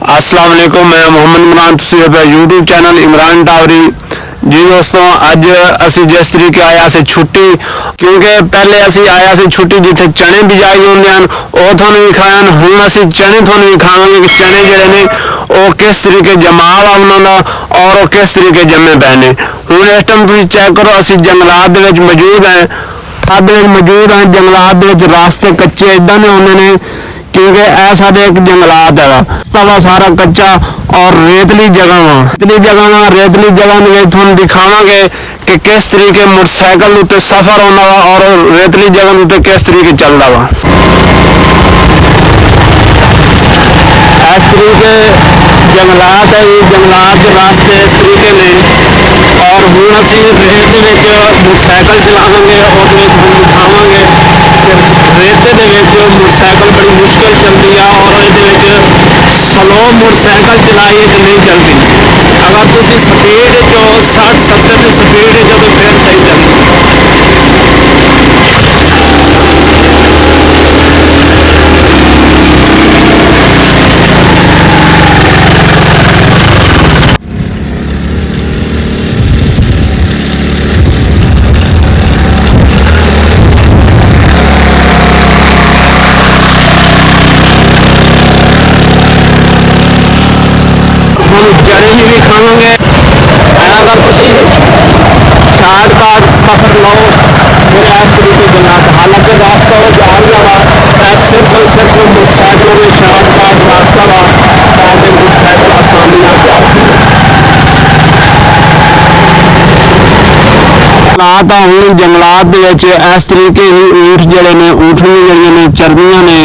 अस्सलाम वालेकुम, मैं मोहम्मद इमरान तस्वीर पे यूट्यूब चैनल इमरान टावरी जी। दोस्तों अज असी जिस तरीके आया से छुट्टी, क्योंकि पहले असी आया से छुट्टी जिथे चने बिजाई होंगे हैं वह थोड़ा विखाया, हूँ असी चने थोड़ा विखावे कि चने जोड़े ने वो किस तरीके जमा वा उन्होंने और वो किस तरीके जमे पे ने। हूँ इस टाइम तुम चेक करो, असी जंगलात मौजूद हैं, जंगलात रास्ते कच्चे इदा ने होंगे ने, क्योंकि यह साढ़े एक जंगलात है वा सारा कच्चा और रेतली जगह रेतली जगह थोड़ा दिखावे कि किस तरीके मोटरसाइकिल उत्ते सफर होना वा और रेतली जगह उत्ते किस तरीके चलता वा। इस तरीके जंगलात है, ये जंगलात के रास्ते इस तरीके ने और हूँ असी रेत मोटरसाइकिल चलावे और दिखावे कि रेते मोटरसाइकिल बड़ी मुश्किल चलती है और ये स्लो मोटरसाइकिल चलाई तो नहीं चलती। अगर तुम स्पीड जो 60-70 की स्पीड जो तो फिर सही चलती। चने भी खावे अगर शार्ट काट सफर लो मेरे इस तरीके जंगलात, हालांकि रास्ता वो जारी वा सिर्फ मोटरसाइकिलों में शार्ट काट रास्ता वा ताकि मोटरसाइकिल आसानी ना जंगलात हूँ जंगलात इस तरीके ही ऊठ जड़े ने ऊँटनी जड़िया ने चरनिया ने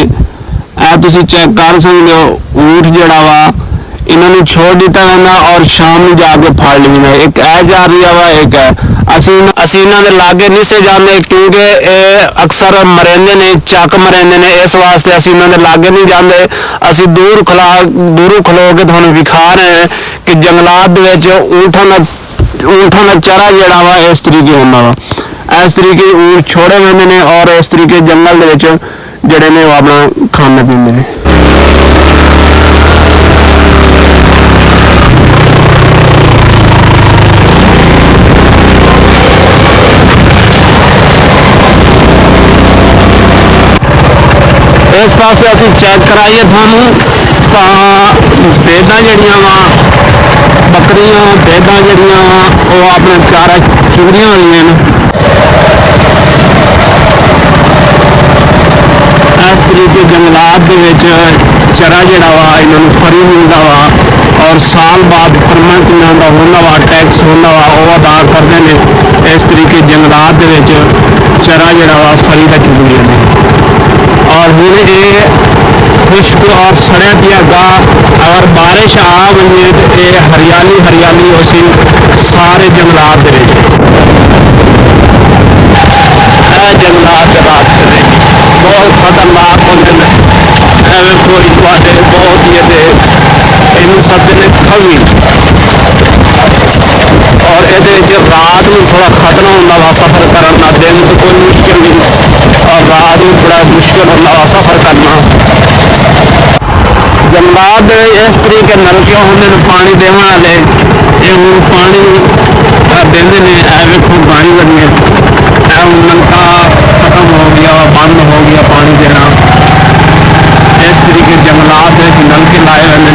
तुम चेक कर सकते हो। ऊँट जड़ा वा इन्होंने छोड़ दिता जाता और शाम में जाके फाड़ लेना, एक जा रही वा एक है असी इन्होंने लागे नहीं से जाते क्योंकि अक्सर मरेंदे ने चक मरेंदे ने, इस वास्ते असी इन्होंने लागे नहीं जाते। असी दूरों खलो के थानू विखा रहे हैं कि जंगलात ऊँटों का चरा जड़ा वा इस तरीके होना वा, इस तरीके ऊँट छोड़े हुए ने और इस तरीके जंगल जड़े ने वो अपना खाने पीते हैं। इस पास असी चेक कराइए थानू भेदा जड़िया वा बकरियां भेदा जड़िया वा वो अपना चारा चुगरिया हुई हैं। इस तरीके जंगलात चरा जड़ा वा इन्होंने फरी मिलता वा और साल बाद परमानेंट इन्हों का होना वा टैक्स होना वा वो अदा करते हैं। इस तरीके जंगलात चरा जड़ा वा फरी का चुगरिया ने और हूँ ये खुश्क और सड़िया पिया गा अगर बारिश आ वजे तो ये हरियाली हरियाली हो सी सारे जंगलात जंगलात रास्ते बहुत खतरनाक होंगे ने कोई थोड़े बहुत ये इन सदते ने खवी और ये रात में थोड़ा खतरा होंगे वा सफर करना, दिन तो कोई मुश्किल नहीं और रात में बड़ा मुश्किल होंगे वा सफर करना। जंगलात इस तरीके नलके होंगे पानी देने वाले ये हूँ पानी देंगे ने वेखो पानी लगे नलका खत्म हो गया बंद हो गया पानी देना। इस तरीके जंगलात नलके लाए होंगे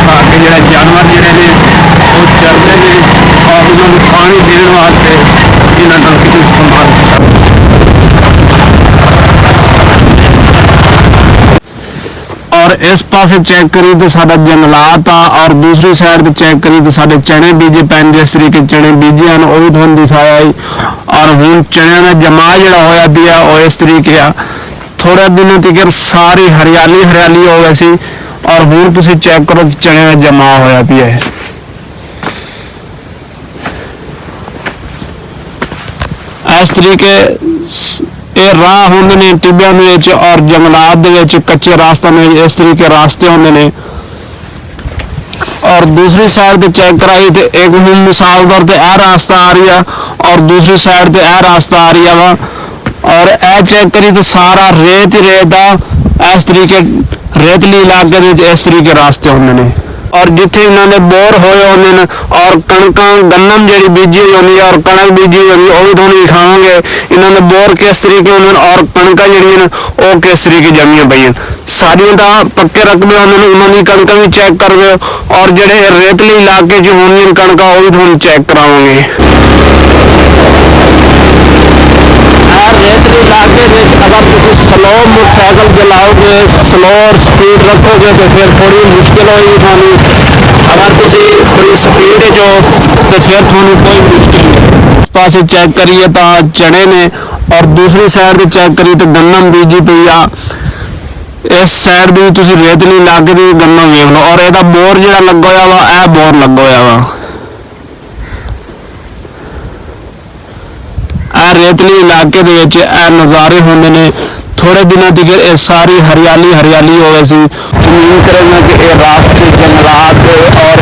ताकि जो जानवर जोड़े ने वो चलते हैं और उन्होंने पानी देने वास्ते इन्होंने नलके को इस्तेमाल किया। और इस पास चेक करी तो साडा जंगलात आ और दूसरी साइड पर चेक करी तो साडे चने बीजे पैन जिस तरीके चने बीजे हैं वो भी थोड़ा दिखाया है और हूँ चने का जमा जोड़ा होया पिया वो इस तरीके आ थोड़े दिनों तक सारी हरियाली हरियाली हो गई सी और हूँ तुम चेक करो तो चने का जमा होया पिया है। इस तरीके ये राह होंगे ने टिब्बिया और जंगलात कच्चे रास्ते में इस तरीके रास्ते होंगे ने और दूसरी साइड पे चेक कराई तो एक हूँ मिसाल तौर पर यह रास्ता आ रही है और दूसरी साइड पे यह रास्ता आ रही है वा और यह चेक करी तो सारा रेत ही रेत आ इस तरीके ਰੇਤਲੀ ਇਲਾਕੇ ਦੇ ਵਿੱਚ ਇਸ ਤਰੀਕੇ ਰਾਸਤੇ ਹੁੰਦੇ ਨੇ ਔਰ ਜਿੱਥੇ ਇਹਨਾਂ ਦੇ ਬੋਰ ਹੋਏ ਹੁੰਦੇ ਨੇ ਔਰ ਕਣਕਾਂ ਗੰਨਮ ਜਿਹੜੀ ਬੀਜੀ ਹੋਈ ਹੁੰਦੀ ਹੈ ਔਰ ਕਣਕ ਬੀਜੀ ਹੋਈ ਹੁੰਦੀ ਉਹ ਵੀ ਤੁਹਾਨੂੰ ਦਿਖਾਵਾਂਗੇ ਇਹਨਾਂ ਦੇ ਬੋਰ ਕਿਸ ਤਰੀਕੇ ਹੁੰਦੇ ਨੇ ਔਰ ਕਣਕਾਂ ਜਿਹੜੀਆਂ ਨੇ ਉਹ ਕਿਸ ਤਰੀਕੇ ਜੰਮੀਆਂ ਪਈਆਂ ਸਾਰੀਆਂ ਤਾਂ ਪੱਕੇ ਰਕਬੇ ਹੁੰਦੇ ਨੇ ਉਹਨਾਂ ਦੀ ਕਣਕਾਂ ਵੀ ਚੈੱਕ ਕਰਵੇ ਔਰ ਜਿਹੜੇ ਰੇਤਲੀ ਇਲਾਕੇ 'ਚ ਹੁੰਦੀਆਂ ਕਣਕਾਂ ਉਹ ਵੀ ਤੁਹਾਨੂੰ ਚੈੱਕ ਕਰਾਵਾਂਗੇ ਰੇਤਲੀ ਇਲਾਕੇ ਵਿੱਚ ਅਗਰ ਤੁਸੀਂ ਸਲੋ ਮੋਟਰਸਾਈਕਲ ਚਲਾਓਗੇ ਸਲੋਅਰ ਸਪੀਡ ਰੱਖੋਗੇ ਤਾਂ ਫਿਰ ਥੋੜੀ ਮੁਸ਼ਕਿਲ ਹੋਏਗੀ ਤੁਹਾਨੂੰ ਅਗਰ ਤੁਸੀਂ ਥੋੜੀ ਸਪੀਡ 'ਚ ਹੋ ਤਾਂ ਫਿਰ ਤੁਹਾਨੂੰ ਕੋਈ ਮੁਸ਼ਕਿਲ ਨਹੀਂ ਇਸ ਪਾਸੇ ਚੈੱਕ ਕਰੀਏ ਤਾਂ ਚਣੇ ਨੇ ਔਰ ਦੂਸਰੀ ਸਾਈਡ ਤੇ ਚੈੱਕ ਕਰੀਏ ਤਾਂ ਗੰਨਮ ਬੀਜੀ ਪਈ ਆ ਇਸ ਸਾਈਡ ਦੀ ਤੁਸੀਂ ਰੇਤਲੀ ਇਲਾਕੇ ਦੀ ਗੰਨਮ ਵੇਖ ਲਓ ਔਰ ਇਹਦਾ ਬੋਰ ਜਿਹੜਾ ਲੱਗਾ ਹੋਇਆ ਵਾ ਇਹ ਬੋਰ ਲੱਗਾ ਹੋਇਆ ਵਾ ਰੇਤਲੀ ਇਲਾਕੇ ਦੇ ਵਿੱਚ ਇਹ ਨਜ਼ਾਰੇ ਹੁੰਦੇ ਨੇ ਥੋੜੇ ਦਿਨਾਂ ਤੱਕ ਇਹ ਸਾਰੀ ਹਰਿਆਲੀ ਹੋਵੇ ਸੀ ਉਮੀਦ ਕਰਾਂਗਾ ਕਿ ਇਹ ਰਾਸਤੇ जंगलात और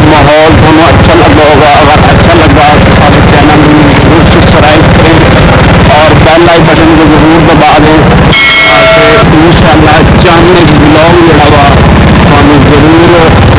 माहौल ਤੁਹਾਨੂੰ अच्छा लगा होगा अगर अच्छा लगा तो हमारे चैनल को जरूर सब्सक्राइब करें और बेल आइकन को जरूर दबा दें इंशाअल्लाह चांदनी ब्लॉग जड़ा वा ਤੁਹਾਨੂੰ जरूर